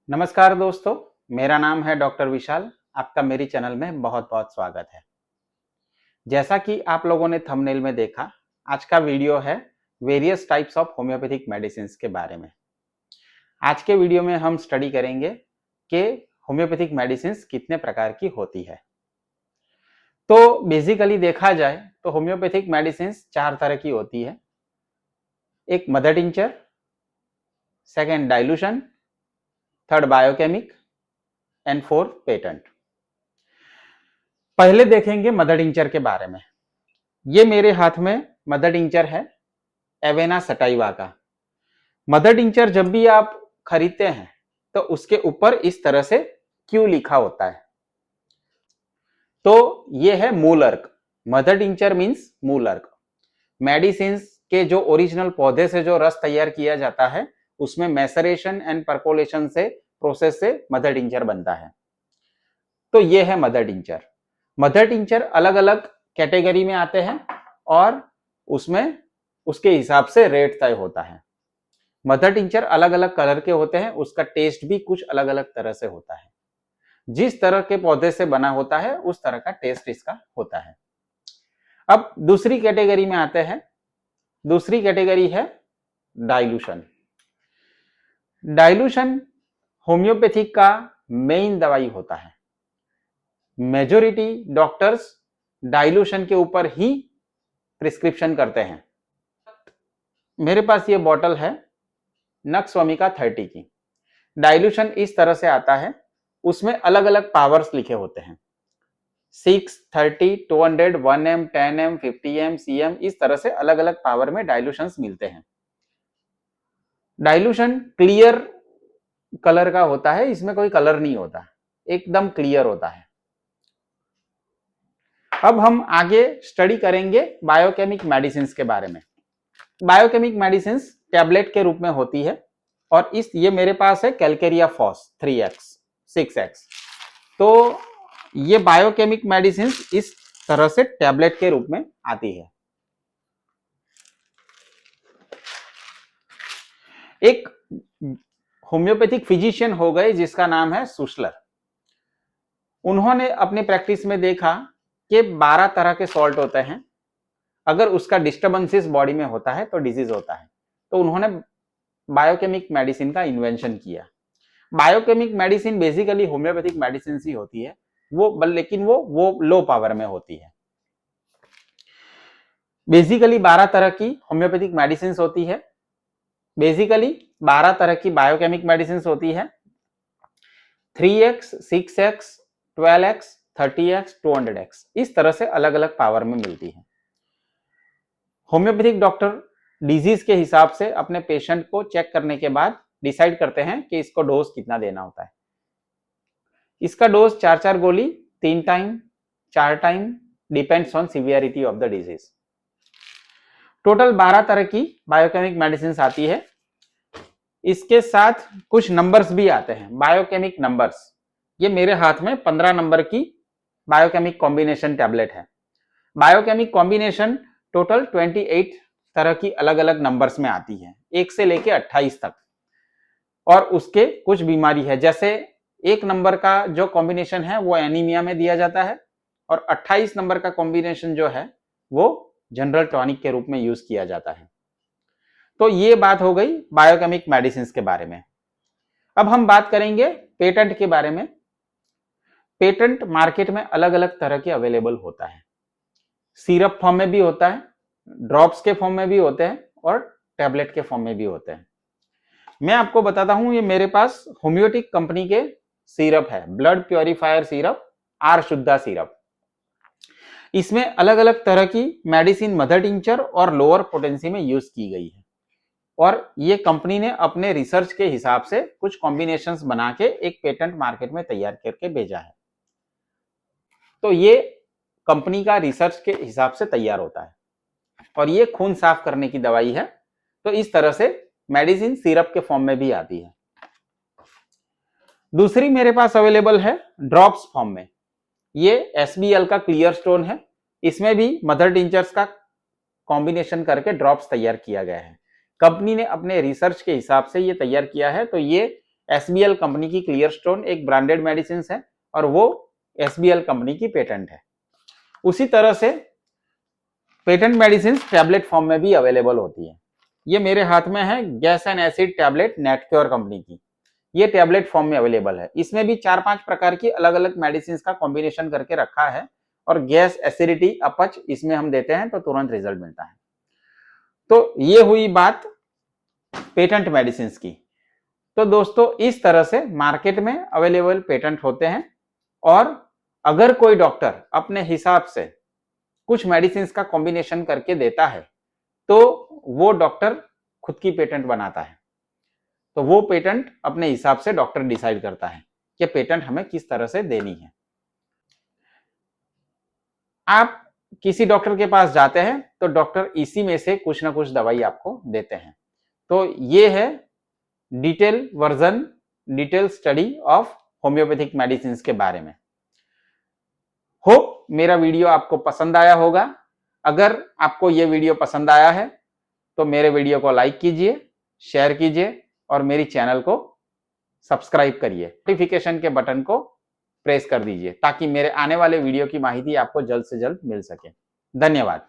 नमस्कार दोस्तों, मेरा नाम है डॉक्टर विशाल। आपका मेरी चैनल में बहुत बहुत स्वागत है। जैसा कि आप लोगों ने थंबनेल में देखा, आज का वीडियो है various types of homeopathic medicine के बारे में। आज के वीडियो में हम स्टडी करेंगे कि होम्योपैथिक मेडिसिन कितने प्रकार की होती है। तो बेसिकली देखा जाए तो होम्योपैथिक मेडिसिन 4 तरह की होती है। एक mother tincture, second dilution, third biochemic and fourth patent. पहले देखेंगे मदर टिंचर के बारे में। ये मेरे हाथ में मदर टिंचर है एवेना सटाइवा का। मदर टिंचर जब भी आप खरीदते हैं तो उसके ऊपर इस तरह से क्यू लिखा होता है। तो ये है मूल अर्क। मदर टिंचर मीन्स मूल अर्क। मेडिसिन के जो ओरिजिनल पौधे से जो रस तैयार किया जाता है उसमें मैसरेशन एंड परकोलेशन से प्रोसेस से मदर टिंचर बनता है। तो ये है मदर टिंचर। मदर टिंचर अलग अलग कैटेगरी में आते हैं और उसमें उसके हिसाब से रेट तय होता है। मदर टिंचर अलग अलग कलर के होते हैं, उसका टेस्ट भी कुछ अलग अलग तरह से होता है। जिस तरह के पौधे से बना होता है उस तरह का टेस्ट इसका होता है। अब दूसरी कैटेगरी में आते हैं। दूसरी कैटेगरी है डाइल्यूशन। डाइल्यूशन होम्योपैथिक का मेन दवाई होता है। मेजोरिटी डॉक्टर्स डाइल्यूशन के ऊपर ही प्रिस्क्रिप्शन करते हैं। मेरे पास ये बॉटल है नक्सवामिका 30 की। डाइल्यूशन इस तरह से आता है, उसमें अलग अलग पावर्स लिखे होते हैं 6, 30, 200, 1M, 10M, 50M, CM, इस तरह से अलग अलग पावर में डाइल्यूशन मिलते हैं। डाइल्यूशन क्लियर कलर का होता है, इसमें कोई कलर नहीं होता, एकदम क्लियर होता है। अब हम आगे स्टडी करेंगे बायोकेमिक मेडिसिन के बारे में। बायोकेमिक मेडिसिन टैबलेट के रूप में होती है और ये मेरे पास है कैलकेरिया फॉस 3x 6x। तो ये बायोकेमिक मेडिसिन इस तरह से टैबलेट के रूप में आती है। एक होम्योपैथिक फिजिशियन हो गए जिसका नाम है सुशलर। उन्होंने अपनी प्रैक्टिस में देखा कि 12 तरह के सॉल्ट होते हैं, अगर उसका डिस्टर्बेंसेस बॉडी में होता है तो डिजीज होता है। तो उन्होंने बायोकेमिक मेडिसिन का इन्वेंशन किया। Biochemic medicine basically homeopathic medicine ही होती है, लेकिन वो लो पावर में होती है। बेसिकली 12 तरह की होम्योपैथिक मेडिसिन होती है। बेसिकली 12 तरह की बायोकेमिक मेडिसिन होती है। 3x, 6x, 12x, 30x, 200x, इस तरह से अलग अलग पावर में मिलती है। होम्योपैथिक डॉक्टर डिजीज के हिसाब से अपने पेशेंट को चेक करने के बाद डिसाइड करते हैं कि इसको डोज कितना देना होता है। इसका डोज 4 गोली 3 time 4 time depends on severity of the disease. Total 12 तरह की बायोकेमिक मेडिसिन आती है। इसके साथ कुछ नंबर्स भी आते हैं, बायोकेमिक नंबर्स। ये मेरे हाथ में 15 नंबर की बायोकेमिक कॉम्बिनेशन टैबलेट है। बायोकेमिक कॉम्बिनेशन टोटल 28 तरह की अलग अलग नंबर्स में आती है, 1 से लेके 28 तक। और उसके कुछ बीमारी है, जैसे 1 नंबर का जो कॉम्बिनेशन है वो एनीमिया में दिया जाता है और 28 नंबर का कॉम्बिनेशन जो है वो जनरल टॉनिक के रूप में यूज किया जाता है। तो ये बात हो गई बायोकेमिक मेडिसिन के बारे में। अब हम बात करेंगे पेटेंट के बारे में। पेटेंट मार्केट में अलग अलग तरह के अवेलेबल होता है। सिरप फॉर्म में भी होता है, ड्रॉप्स के फॉर्म में भी होते हैं और टैबलेट के फॉर्म में भी होते हैं। मैं आपको बताता हूं, ये मेरे पास होम्योटिक कंपनी के सिरप है, ब्लड प्योरीफायर सिरप, आर शुद्धा सिरप। इसमें अलग अलग तरह की मेडिसिन मदर टिंचर और लोअर पोटेंसी में यूज की गई है और ये कंपनी ने अपने रिसर्च के हिसाब से कुछ कॉम्बिनेशंस बना के एक पेटेंट मार्केट में तैयार करके भेजा है। तो ये कंपनी का रिसर्च के हिसाब से तैयार होता है और ये खून साफ करने की दवाई है। तो इस तरह से मेडिसिन सिरप के फॉर्म में भी आती है। दूसरी मेरे पास अवेलेबल है ड्रॉप्स फॉर्म में। ये SBL का क्लियर स्टोन है। इसमें भी मदर टिंचर्स का कॉम्बिनेशन करके ड्रॉप्स तैयार किया गया है। कंपनी ने अपने रिसर्च के हिसाब से ये तैयार किया है। तो ये SBL कंपनी की क्लियर स्टोन एक ब्रांडेड मेडिसिन है और वो SBL कंपनी की पेटेंट है। उसी तरह से पेटेंट मेडिसिन टैबलेट फॉर्म में भी अवेलेबल होती है। ये मेरे हाथ में है gas and acid tablet Netcure company की, ये टैबलेट फॉर्म में अवेलेबल है। इसमें भी 4-5 प्रकार की अलग अलग मेडिसिन का कॉम्बिनेशन करके रखा है और गैस, एसिडिटी, अपच इसमें हम देते हैं तो तुरंत रिजल्ट मिलता है। तो ये हुई बात पेटेंट मेडिसिन की। तो दोस्तों इस तरह से मार्केट में अवेलेबल पेटेंट होते हैं और अगर कोई डॉक्टर अपने हिसाब से कुछ मेडिसिन का कॉम्बिनेशन करके देता है तो वो डॉक्टर खुद की पेटेंट बनाता है। तो वो पेटेंट अपने हिसाब से डॉक्टर डिसाइड करता है कि पेटेंट हमें किस तरह से देनी है। आप किसी डॉक्टर के पास जाते हैं तो डॉक्टर इसी में से कुछ ना कुछ दवाई आपको देते हैं। तो ये है detail version, detail study of homeopathic medicine के बारे में। होप मेरा वीडियो आपको पसंद आया होगा। अगर आपको ये वीडियो पसंद आया है तो मेरे वीडियो को लाइक कीजिए, शेयर कीजिए और मेरी चैनल को सब्सक्राइब करिए। नोटिफिकेशन के बटन को प्रेस कर दीजिए ताकि मेरे आने वाले वीडियो की माहिती आपको जल्द से जल्द मिल सके। धन्यवाद।